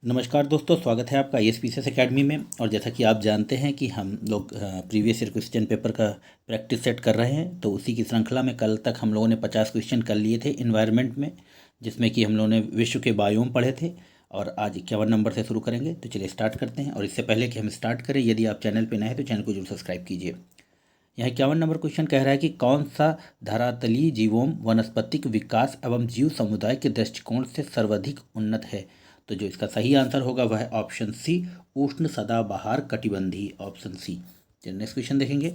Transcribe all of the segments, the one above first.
नमस्कार दोस्तों, स्वागत है आपका ISPCS एकेडमी में। और जैसा कि आप जानते हैं कि हम लोग प्रीवियस ईयर क्वेश्चन पेपर का प्रैक्टिस सेट कर रहे हैं, तो उसी की श्रृंखला में कल तक हम लोगों ने 50 क्वेश्चन कर लिए थे इन्वायरमेंट में, जिसमें कि हम लोगों ने विश्व के बायोम पढ़े थे। और आज 51 नंबर से शुरू करेंगे, तो चलिए स्टार्ट करते हैं। और इससे पहले कि हम स्टार्ट करें, यदि आप चैनल पर नए हैं तो चैनल को जरूर सब्सक्राइब कीजिए। यहाँ 51 नंबर क्वेश्चन कह रहा है कि कौन सा धरातलीय जीवों वनस्पतिक विकास एवं जीव समुदाय के दृष्टिकोण से सर्वाधिक उन्नत है। तो जो इसका सही आंसर होगा वह है ऑप्शन सी, उष्ण सदाबहार कटिबंधीय, ऑप्शन सी। चलिए नेक्स्ट क्वेश्चन देखेंगे।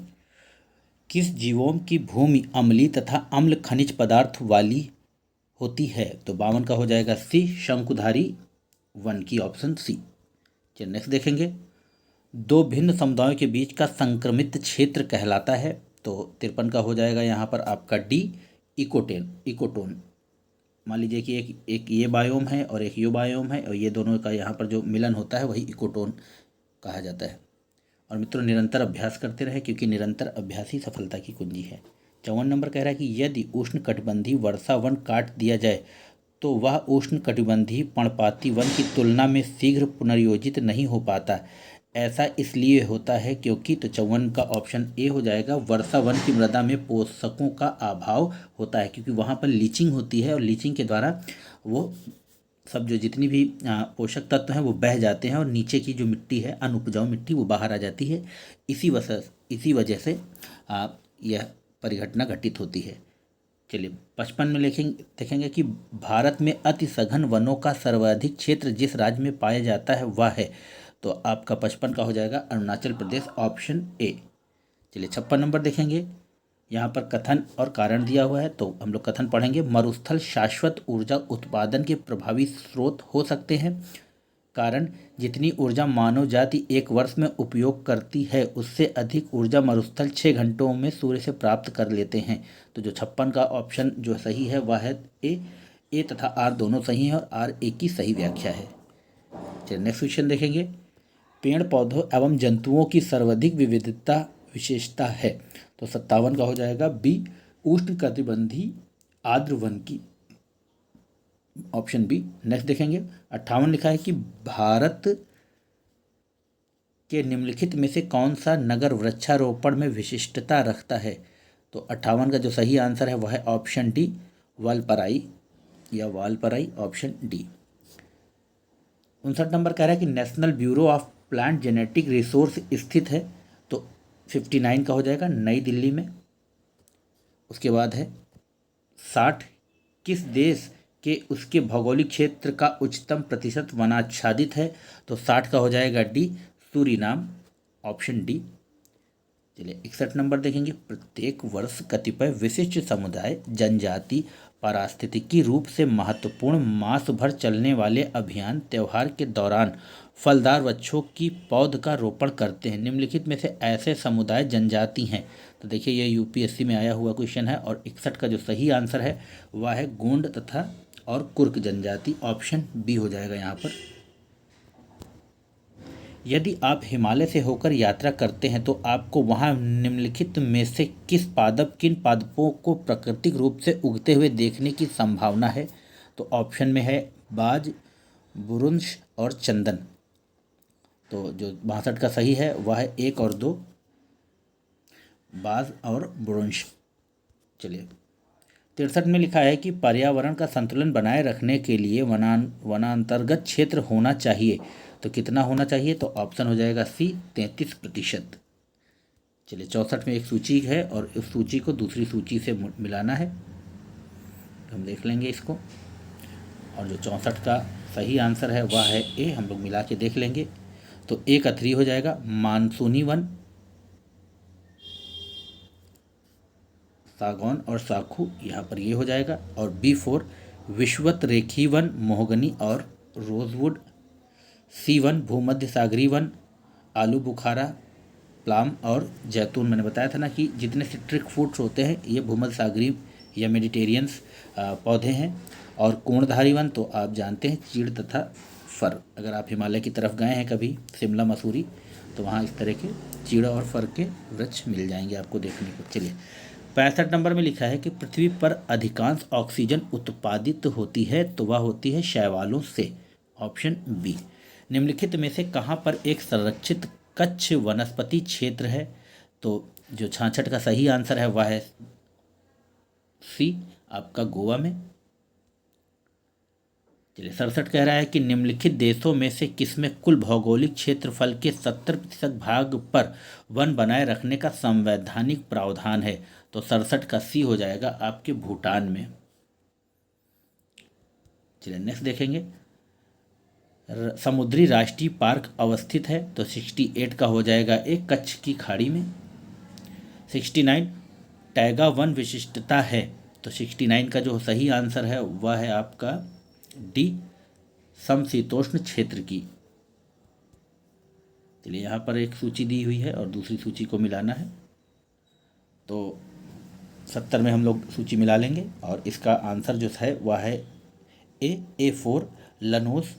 किस जीवों की भूमि अम्लीय तथा अम्ल खनिज पदार्थ वाली होती है? तो 52 का हो जाएगा सी, शंकुधारी वन की, ऑप्शन सी। चलिए नेक्स्ट देखेंगे। दो भिन्न समुदायों के बीच का संक्रमित क्षेत्र कहलाता है। तो 53 का हो जाएगा यहाँ पर आपका डी, इकोटोन। मान लीजिए कि एक ये बायोम है और एक ये बायोम है, और ये दोनों का यहाँ पर जो मिलन होता है वही इकोटोन कहा जाता है। और मित्रों, निरंतर अभ्यास करते रहे, क्योंकि निरंतर अभ्यास ही सफलता की कुंजी है। 54 नंबर कह रहा है कि यदि उष्ण कटिबंधीय वर्षा वन काट दिया जाए तो वह उष्ण कटिबंधीय पर्णपाती वन की तुलना में शीघ्र पुनर्योजित नहीं हो पाता। ऐसा इसलिए होता है क्योंकि, तो 54 का ऑप्शन ए हो जाएगा, वर्षा वन की मृदा में पोषकों का अभाव होता है, क्योंकि वहाँ पर लीचिंग होती है और लीचिंग के द्वारा वो सब जो जितनी भी पोषक तत्व हैं वो बह जाते हैं और नीचे की जो मिट्टी है, अनउपजाऊ मिट्टी, वो बाहर आ जाती है। इसी वजह से यह परिघटना घटित होती है। चलिए 55 में देखेंगे कि भारत में अति सघन वनों का सर्वाधिक क्षेत्र जिस राज्य में पाया जाता है वह है। तो आपका 55 का हो जाएगा अरुणाचल प्रदेश, ऑप्शन ए। चलिए 56 नंबर देखेंगे। यहाँ पर कथन और कारण दिया हुआ है, तो हम लोग कथन पढ़ेंगे। मरुस्थल शाश्वत ऊर्जा उत्पादन के प्रभावी स्रोत हो सकते हैं। कारण, जितनी ऊर्जा मानव जाति एक वर्ष में उपयोग करती है उससे अधिक ऊर्जा मरुस्थल 6 घंटों में सूर्य से प्राप्त कर लेते हैं। तो जो 56 का ऑप्शन जो सही है वह है ए तथा आर दोनों सही हैं और आर ए की सही व्याख्या है। चलिए नेक्स्ट क्वेश्चन देखेंगे। पेड़ पौधों एवं जंतुओं की सर्वाधिक विविधता विशेषता है। तो 57 का हो जाएगा बी, उष्ण कटिबंधीय आर्द्र वन की, ऑप्शन बी। नेक्स्ट देखेंगे। 58 लिखा है कि भारत के निम्नलिखित में से कौन सा नगर वृक्षारोपण में विशिष्टता रखता है? तो 58 का जो सही आंसर है वह है ऑप्शन डी, वालपराई या वालपराई, ऑप्शन डी। 59 नंबर कह रहा है कि national bureau of plant genetic resource स्थित है। तो 59 का हो जाएगा नई दिल्ली में। उसके बाद है 60, किस देश के उसके भौगोलिक क्षेत्र का उच्चतम प्रतिशत वनाच्छादित है? तो 60 का हो जाएगा डी, सूरीनाम, ऑप्शन डी। चलिए 61 नंबर देखेंगे। प्रत्येक वर्ष कतिपय विशिष्ट समुदाय जनजाति पारिस्थितिकी रूप से महत्वपूर्ण मास भर चलने वाले अभियान त्योहार के दौरान फलदार वृक्षों की पौध का रोपण करते हैं। निम्नलिखित में से ऐसे समुदाय जनजाति हैं। तो देखिए ये UPSC में आया हुआ क्वेश्चन है, और 61 का जो सही आंसर है वह है गोंड तथा और कुर्क जनजाति, ऑप्शन बी हो जाएगा यहाँ पर। यदि आप हिमालय से होकर यात्रा करते हैं तो आपको वहां निम्नलिखित में से किन पादपों को प्राकृतिक रूप से उगते हुए देखने की संभावना है? तो ऑप्शन में है बाज, बुरुंश और चंदन। तो जो 62 का सही है वह है 1 और 2, बाज और बुरुंश। चलिए 63 में लिखा है कि पर्यावरण का संतुलन बनाए रखने के लिए वनांतर्गत क्षेत्र होना चाहिए। तो कितना होना चाहिए? तो ऑप्शन हो जाएगा सी, 33%। चलिए 64 में एक सूची है और उस सूची को दूसरी सूची से मिलाना है, तो हम देख लेंगे इसको। और जो 64 का सही आंसर है वह है ए, हम लोग मिला के देख लेंगे। तो ए का 3 हो जाएगा मानसूनी वन, सागौन और साखू, यहाँ पर ये हो जाएगा। और B4 विश्वत रेखी वन, मोहगनी और रोजवुड। C1 भूमध्य सागरीय वन, आलू बुखारा, प्लाम और जैतून। मैंने बताया था ना कि जितने सिट्रिक फ्रूट्स होते हैं ये भूमध्य सागरीय या मेडिटेरियंस पौधे हैं। और कोणधारी वन तो आप जानते हैं, चीड़ तथा फर। अगर आप हिमालय की तरफ गए हैं कभी, शिमला मसूरी, तो वहाँ इस तरह के चीड़ और फर के वृक्ष मिल जाएंगे आपको देखने को। चलिए 65 नंबर में लिखा है कि पृथ्वी पर अधिकांश ऑक्सीजन उत्पादित होती है, तो वह होती है शैवालों से, ऑप्शन बी। निम्नलिखित में से कहाँ पर एक संरक्षित कच्छ वनस्पति क्षेत्र है? तो जो 66 का सही आंसर है वह है सी, आपका गोवा में। चलिए 67 कह रहा है कि निम्नलिखित देशों में से किसमें कुल भौगोलिक क्षेत्रफल के 70% भाग पर वन बनाए रखने का संवैधानिक प्रावधान है? तो 67 का सी हो जाएगा आपके भूटान में। चलिए नेक्स्ट देखेंगे। समुद्री राष्ट्रीय पार्क अवस्थित है? तो 68 का हो जाएगा एक कच्छ की खाड़ी में। 69 टैगा वन विशिष्टता है? तो 69 का जो सही आंसर है वह है आपका डी, समशीतोष्ण क्षेत्र की। चलिए यहाँ पर एक सूची दी हुई है और दूसरी सूची को मिलाना है, तो 70 में हम लोग सूची मिला लेंगे और इसका आंसर जो है वह है A4 लनोस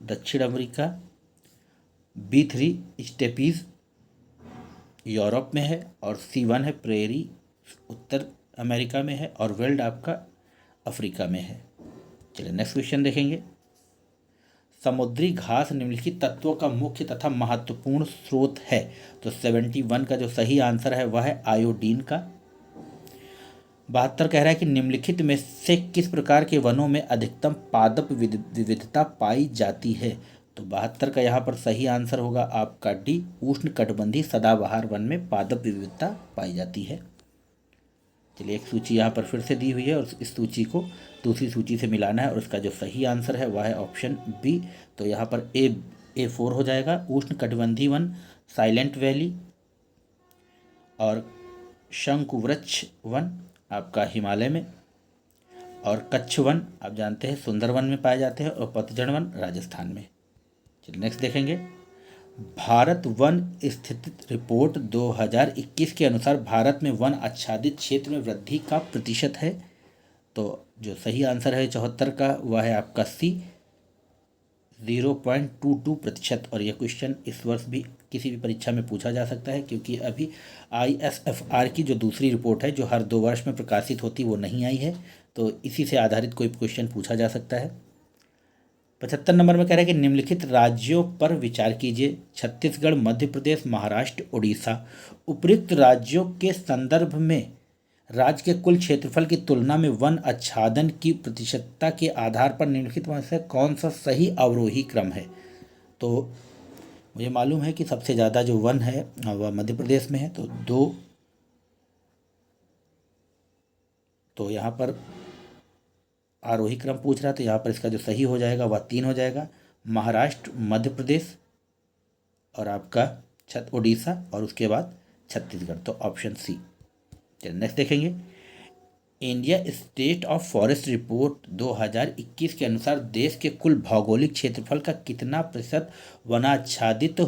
दक्षिण अमेरिका, B3 स्टेपीज यूरोप में है और C1 है प्रेरी उत्तर अमेरिका में है और वेल्ड आपका अफ्रीका में है। चलिए नेक्स्ट क्वेश्चन देखेंगे। समुद्री घास निम्नलिखित तत्वों का मुख्य तथा महत्वपूर्ण स्रोत है? तो 71 का जो सही आंसर है वह है आयोडीन का। 72 कह रहा है कि निम्नलिखित में से किस प्रकार के वनों में अधिकतम पादप विविधता पाई जाती है? तो 72 का यहाँ पर सही आंसर होगा आपका डी, उष्णकटिबंधीय सदाबहार वन में पादप विविधता पाई जाती है। चलिए एक सूची यहाँ पर फिर से दी हुई है और इस सूची को दूसरी सूची से मिलाना है और इसका जो सही आंसर है वह है ऑप्शन बी। तो यहाँ पर A4 हो जाएगा उष्णकटिबंधीय वन, साइलेंट वैली और शंकुवृक्ष वन आपका हिमालय में, और कच्छ वन आप जानते हैं सुंदरवन में पाए जाते हैं, और पतझड़ वन राजस्थान में। चलिए नेक्स्ट देखेंगे। भारत वन स्थिति रिपोर्ट 2021 के अनुसार भारत में वन आच्छादित क्षेत्र में वृद्धि का प्रतिशत है? तो जो सही आंसर है 74 का वह है आपका सी, 0.22%। और यह क्वेश्चन इस वर्ष भी किसी भी परीक्षा में पूछा जा सकता है, क्योंकि अभी ISFR की जो दूसरी रिपोर्ट है जो हर 2 वर्ष में प्रकाशित होती वो नहीं आई है, तो इसी से आधारित कोई क्वेश्चन पूछा जा सकता है। 75 नंबर में कह रहा है कि निम्नलिखित राज्यों पर विचार कीजिए। छत्तीसगढ़, मध्य प्रदेश, महाराष्ट्र, उड़ीसा। उपयुक्त राज्यों के संदर्भ में राज्य के कुल क्षेत्रफल की तुलना में वन आच्छादन की प्रतिशतता के आधार पर निम्नलिखित में से कौन सा सही अवरोही क्रम है? तो मुझे मालूम है कि सबसे ज़्यादा जो वन है वह मध्य प्रदेश में है, तो 2, तो यहाँ पर आरोही क्रम पूछ रहा है, तो यहाँ पर इसका जो सही हो जाएगा वह 3 हो जाएगा। महाराष्ट्र, मध्य प्रदेश और आपका उड़ीसा और उसके बाद छत्तीसगढ़, तो ऑप्शन सी। चलिए नेक्स्ट देखेंगे। India state of forest report 2021 के अनुसार देश के कुल भौगोलिक क्षेत्रफल का कितना प्रतिशत वनाच्छादित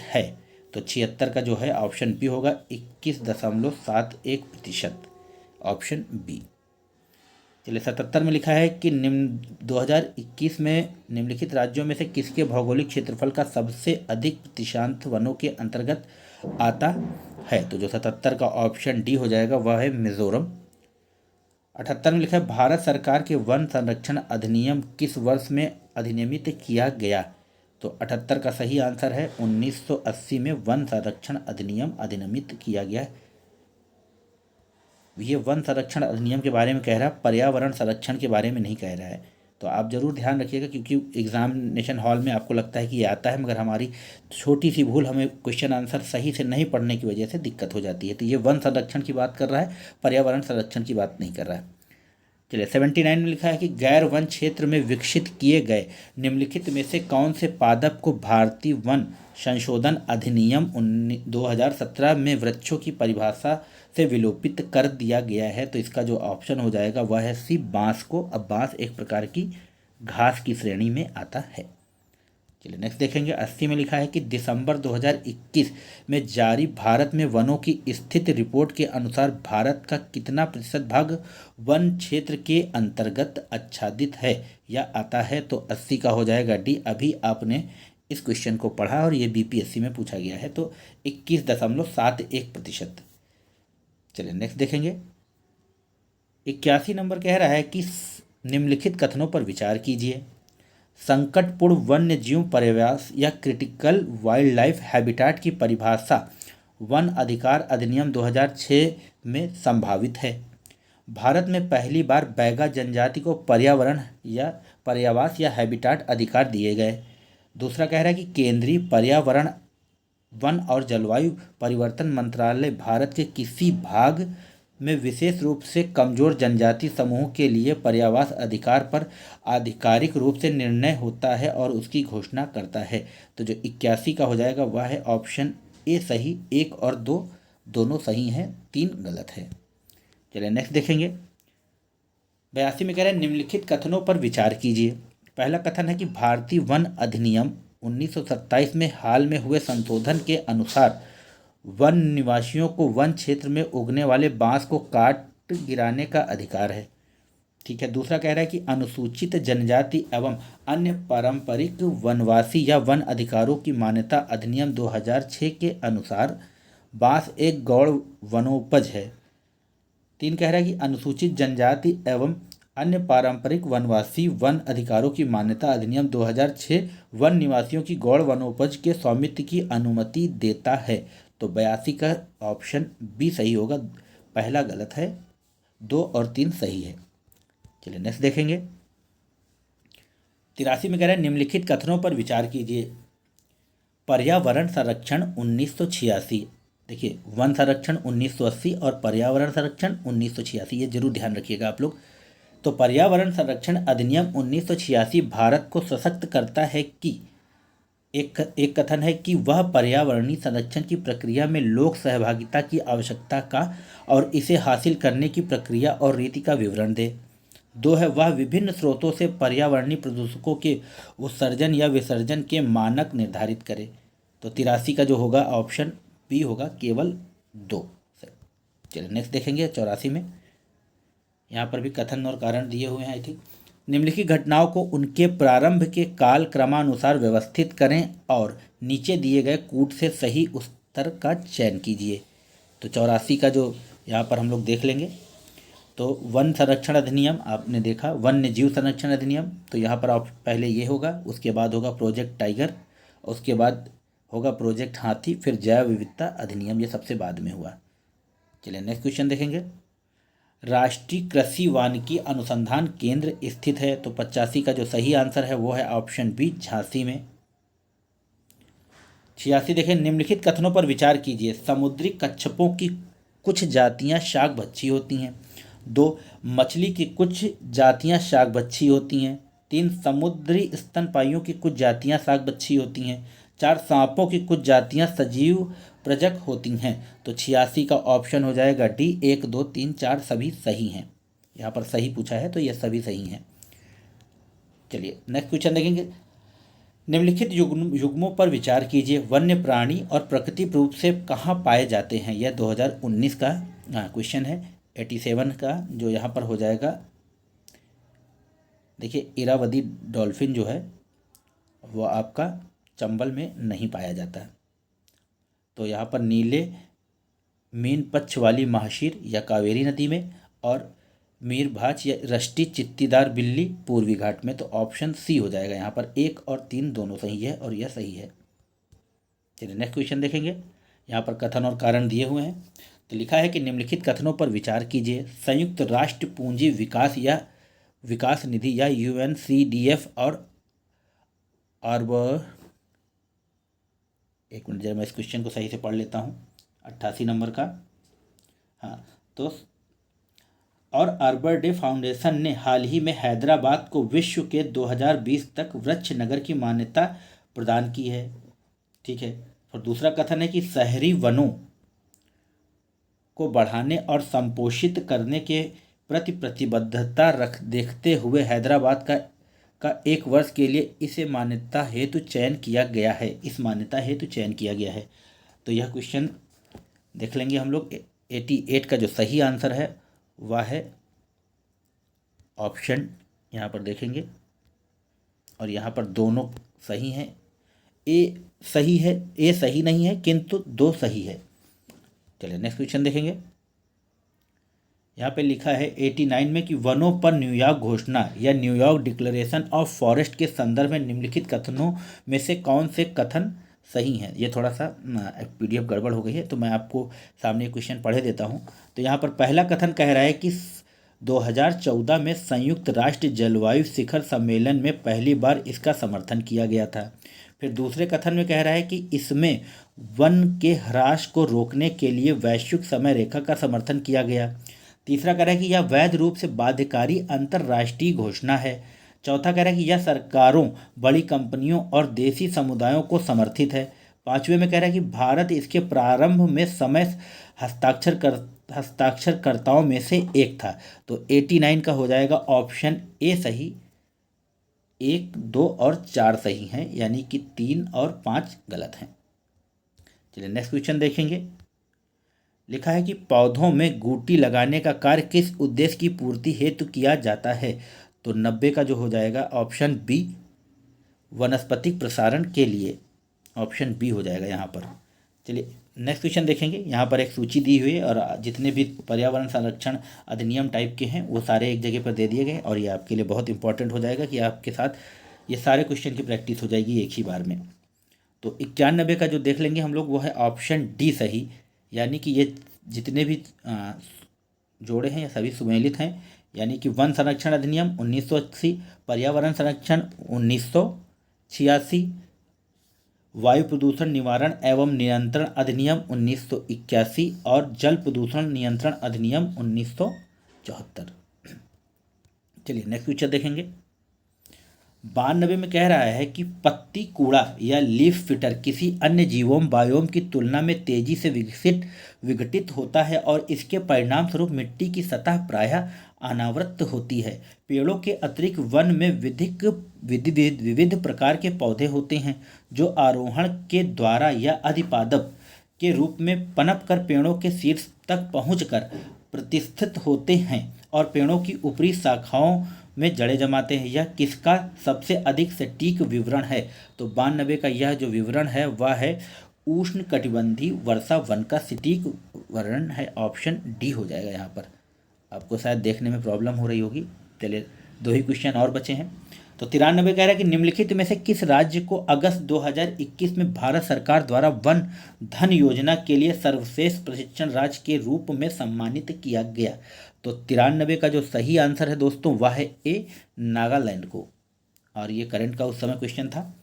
है? तो 76 का जो है ऑप्शन बी होगा 21.71%, ऑप्शन बी। चलिए 77 में लिखा है कि 2021 में निम्नलिखित राज्यों में से किसके भौगोलिक क्षेत्रफल का सबसे अधिक प्रतिशत वनों के अंतर्गत आता है? तो जो 77 का ऑप्शन डी हो जाएगा वह है मिजोरम। 78 में लिखा है भारत सरकार के वन संरक्षण अधिनियम किस वर्ष में अधिनियमित किया गया? तो 78 का सही आंसर है 1980 में वन संरक्षण अधिनियम अधिनियमित किया गया है। ये वन संरक्षण अधिनियम के बारे में कह रहा है, पर्यावरण संरक्षण के बारे में नहीं कह रहा है, तो आप ज़रूर ध्यान रखिएगा, क्योंकि एग्जामिनेशन हॉल में आपको लगता है कि ये आता है, मगर हमारी छोटी सी भूल हमें क्वेश्चन आंसर सही से नहीं पढ़ने की वजह से दिक्कत हो जाती है। तो ये वन संरक्षण की बात कर रहा है, पर्यावरण संरक्षण की बात नहीं कर रहा है। चलिए 79 में लिखा है कि गैर वन क्षेत्र में विकसित किए गए निम्नलिखित में से कौन से पादप को भारतीय वन संशोधन अधिनियम 2017 में वृक्षों की परिभाषा से विलोपित कर दिया गया है? तो इसका जो ऑप्शन हो जाएगा वह है सी, बांस को। अब बांस एक प्रकार की घास की श्रेणी में आता है। चलिए नेक्स्ट देखेंगे। 80 में लिखा है कि दिसंबर 2021 में जारी भारत में वनों की स्थिति रिपोर्ट के अनुसार भारत का कितना प्रतिशत भाग वन क्षेत्र के अंतर्गत आच्छादित है या आता है? तो 80 का हो जाएगा डी। अभी आपने इस क्वेश्चन को पढ़ा और ये BPSC में पूछा गया है, तो 21.71%। चलिए नेक्स्ट देखेंगे। 81 नंबर कह रहा है कि निम्नलिखित कथनों पर विचार कीजिए। संकटपूर्ण वन्य जीव पर्यावास या क्रिटिकल वाइल्ड लाइफ हैबिटाट की परिभाषा वन अधिकार अधिनियम 2006 में संभावित है। भारत में पहली बार बैगा जनजाति को पर्यावरण या पर्यावास या हैबिटाट अधिकार दिए गए। दूसरा कह रहा है कि केंद्रीय पर्यावरण वन और जलवायु परिवर्तन मंत्रालय भारत के किसी भाग में विशेष रूप से कमजोर जनजाति समूह के लिए पर्यावास अधिकार पर आधिकारिक रूप से निर्णय होता है और उसकी घोषणा करता है। तो जो 81 का हो जाएगा वह है ऑप्शन ए सही, 1 और 2 दोनों सही हैं, 3 गलत है। चलिए नेक्स्ट देखेंगे। 82 में कह रहे हैं निम्नलिखित कथनों पर विचार कीजिए। पहला कथन है कि भारतीय वन अधिनियम 1927 में हाल में हुए संशोधन के अनुसार वन निवासियों को वन क्षेत्र में उगने वाले बांस को काट गिराने का अधिकार है। ठीक है। दूसरा कह रहा है कि अनुसूचित जनजाति एवं अन्य पारंपरिक वनवासी या वन अधिकारों की मान्यता अधिनियम 2006 के अनुसार बांस एक गौण वनोपज है। 3 कह रहा है कि अनुसूचित जनजाति एवं अन्य पारंपरिक वनवासी वन अधिकारों की मान्यता अधिनियम 2006 वन निवासियों की गौण वनोपज के स्वामित्व की अनुमति देता है। तो 82 का ऑप्शन बी सही होगा, पहला गलत है, 2 और 3 सही है। चलिए नेक्स्ट देखेंगे। 83 में कह रहे हैं निम्नलिखित कथनों पर विचार कीजिए। पर्यावरण संरक्षण 1986, देखिए वन संरक्षण 1980 और पर्यावरण संरक्षण 1986, ये जरूर ध्यान रखिएगा आप लोग। तो पर्यावरण संरक्षण अधिनियम 1986 भारत को सशक्त करता है कि एक कथन है कि वह पर्यावरणीय संरक्षण की प्रक्रिया में लोक सहभागिता की आवश्यकता का और इसे हासिल करने की प्रक्रिया और रीति का विवरण दे। 2 है वह विभिन्न स्रोतों से पर्यावरणीय प्रदूषकों के उत्सर्जन या विसर्जन के मानक निर्धारित करे। तो 83 का जो होगा ऑप्शन बी होगा, केवल 2। चलिए नेक्स्ट देखेंगे। 84 में यहाँ पर भी कथन और कारण दिए हुए हैं। आई थिंक निम्नलिखित घटनाओं को उनके प्रारंभ के काल क्रमानुसार व्यवस्थित करें और नीचे दिए गए कूट से सही उत्तर का चयन कीजिए। तो 84 का जो यहाँ पर हम लोग देख लेंगे। तो वन संरक्षण अधिनियम आपने देखा, वन्य जीव संरक्षण अधिनियम, तो यहाँ पर आप पहले ये होगा, उसके बाद होगा प्रोजेक्ट टाइगर, उसके बाद होगा प्रोजेक्ट हाथी, फिर जैव विविधता अधिनियम, ये सबसे बाद में हुआ। चलिए नेक्स्ट क्वेश्चन देखेंगे। राष्ट्रीय कृषि वानिकी अनुसंधान केंद्र स्थित है। तो 85 का जो सही आंसर है वो है ऑप्शन बी, झांसी में। 86 देखें निम्नलिखित कथनों पर विचार कीजिए। समुद्री कच्छपों की कुछ जातियां शाकभक्षी होती हैं। 2 मछली की कुछ जातियां शाकभक्षी होती हैं। 3 समुद्री स्तनपायियों की कुछ जातियां शाकभक्षी होती हैं। 4 सांपों की कुछ जातियां सजीव प्रजक होती हैं। तो 86 का ऑप्शन हो जाएगा डी, 1 2 3 4 सभी सही हैं। यहाँ पर सही पूछा है तो ये सभी सही हैं। चलिए नेक्स्ट क्वेश्चन देखेंगे। निम्नलिखित युग्मों पर विचार कीजिए। वन्य प्राणी और प्रकृति रूप से कहाँ पाए जाते हैं? यह 2019 का क्वेश्चन है। 87 का जो यहाँ पर हो जाएगा, देखिए इरावदी डॉल्फिन जो है वो आपका चंबल में नहीं पाया जाता। तो यहाँ पर नीले मीन पक्ष वाली महाशीर या कावेरी नदी में, और मीरभाच या रष्टी चित्तीदार बिल्ली पूर्वी घाट में। तो ऑप्शन सी हो जाएगा। यहाँ पर 1 और 3 दोनों सही है और यह सही है। चलिए नेक्स्ट क्वेश्चन देखेंगे। यहाँ पर कथन और कारण दिए हुए हैं। तो लिखा है कि निम्नलिखित कथनों पर विचार कीजिए। संयुक्त राष्ट्र पूंजी विकास या विकास निधि या UNCDF और एक मिनट जरा मैं इस क्वेश्चन को सही से पढ़ लेता हूँ। 88 नंबर का, हाँ, तो और अर्बर डे फाउंडेशन ने हाल ही में हैदराबाद को विश्व के 2020 तक वृक्ष नगर की मान्यता प्रदान की है। ठीक है। और दूसरा कथन है कि शहरी वनों को बढ़ाने और संपोषित करने के प्रति प्रतिबद्धता देखते हुए हैदराबाद का 1 वर्ष के लिए इसे मान्यता हेतु चयन किया गया है। इस मान्यता हेतु चयन किया गया है। तो यह क्वेश्चन देख लेंगे हम लोग। 88 का जो सही आंसर है वह है ऑप्शन, यहाँ पर देखेंगे, और यहाँ पर दोनों सही हैं। ए सही है, ए सही नहीं है, किंतु 2 सही है। चलिए नेक्स्ट क्वेश्चन देखेंगे। यहाँ पे लिखा है 89 में कि वनों पर न्यूयॉर्क घोषणा या न्यूयॉर्क डिक्लेरेशन ऑफ फॉरेस्ट के संदर्भ में निम्नलिखित कथनों में से कौन से कथन सही हैं। ये थोड़ा सा PDF गड़बड़ हो गई है, तो मैं आपको सामने क्वेश्चन पढ़े देता हूँ। तो यहाँ पर पहला कथन कह रहा है कि 2014 में संयुक्त राष्ट्र जलवायु शिखर सम्मेलन में पहली बार इसका समर्थन किया गया था। फिर दूसरे कथन में कह रहा है कि इसमें वन के ह्रास को रोकने के लिए वैश्विक समय रेखा का समर्थन किया गया। तीसरा कह रहा है कि यह वैध रूप से बाध्यकारी अंतर्राष्ट्रीय घोषणा है। चौथा कह रहा है कि यह सरकारों, बड़ी कंपनियों और देशी समुदायों को समर्थित है। पांचवें में कह रहा है कि भारत इसके प्रारंभ में समय हस्ताक्षरकर्ताओं में से एक था। तो 89 का हो जाएगा ऑप्शन ए सही, 1, 2 और 4 सही हैं, यानी कि 3 और 5 गलत हैं। चलिए नेक्स्ट क्वेश्चन देखेंगे। लिखा है कि पौधों में गूटी लगाने का कार्य किस उद्देश्य की पूर्ति हेतु किया जाता है। तो 90 का जो हो जाएगा ऑप्शन बी, वनस्पतिक प्रसारण के लिए, ऑप्शन बी हो जाएगा यहाँ पर। चलिए नेक्स्ट क्वेश्चन देखेंगे। यहाँ पर एक सूची दी हुई है और जितने भी पर्यावरण संरक्षण अधिनियम टाइप के हैं वो सारे एक जगह पर दे दिए गए, और ये आपके लिए बहुत इंपॉर्टेंट हो जाएगा कि आपके साथ ये सारे क्वेश्चन की प्रैक्टिस हो जाएगी एक ही बार में। तो 91 का जो देख लेंगे हम लोग वो है ऑप्शन डी सही, यानी कि ये जितने भी जोड़े हैं ये सभी सुमेलित हैं, यानी कि वन संरक्षण अधिनियम 1980, पर्यावरण संरक्षण 1986, वायु प्रदूषण निवारण एवं नियंत्रण अधिनियम 1981 और जल प्रदूषण नियंत्रण अधिनियम 1974। चलिए नेक्स्ट क्वेश्चन देखेंगे। 92 में कह रहा है कि पत्ती कूड़ा या लीफ फिटर किसी अन्य जीवोम बायोम की तुलना में तेजी से विघटित होता है और इसके परिणाम स्वरूप मिट्टी की सतह प्रायः अनावृत होती है। पेड़ों के अतिरिक्त वन में विविध प्रकार के पौधे होते हैं जो आरोहण के द्वारा या अधिपादप के रूप में पनप कर पेड़ों के शीर्ष तक पहुंचकर प्रतिष्ठित होते हैं और पेड़ों की ऊपरी शाखाओं में जड़ें जमाते हैं। यह किसका सबसे अधिक सटीक विवरण है। तो 92 का यह जो विवरण है वह है उष्णकटिबंधीय वर्षा वन का सटीक वर्णन है, ऑप्शन डी हो जाएगा। यहाँ पर आपको शायद देखने में प्रॉब्लम हो रही होगी। चलिए 2 ही क्वेश्चन और बचे हैं। तो 93 कह रहा है कि निम्नलिखित में से किस राज्य को अगस्त 2021 में भारत सरकार द्वारा वन धन योजना के लिए सर्वश्रेष्ठ प्रशिक्षण राज्य के रूप में सम्मानित किया गया। तो 93 का जो सही आंसर है दोस्तों वह है ए, नागालैंड को, और ये करंट का उस समय क्वेश्चन था।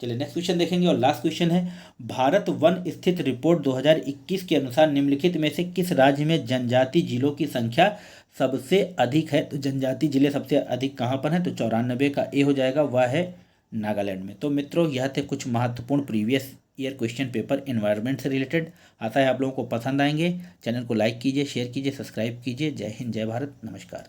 चलिए नेक्स्ट क्वेश्चन देखेंगे और लास्ट क्वेश्चन है। भारत वन स्थित रिपोर्ट 2021 के अनुसार निम्नलिखित में से किस राज्य में जनजाति जिलों की संख्या सबसे अधिक है। तो जनजाति जिले सबसे अधिक कहाँ पर हैं। तो 94 का ए हो जाएगा, वह है नागालैंड में। तो मित्रों यह थे कुछ महत्वपूर्ण previous year question paper environment से रिलेटेड। आशा है आप लोगों को पसंद आएंगे। चैनल को लाइक कीजिए, शेयर कीजिए, सब्सक्राइब कीजिए। जय हिंद, जय भारत, नमस्कार।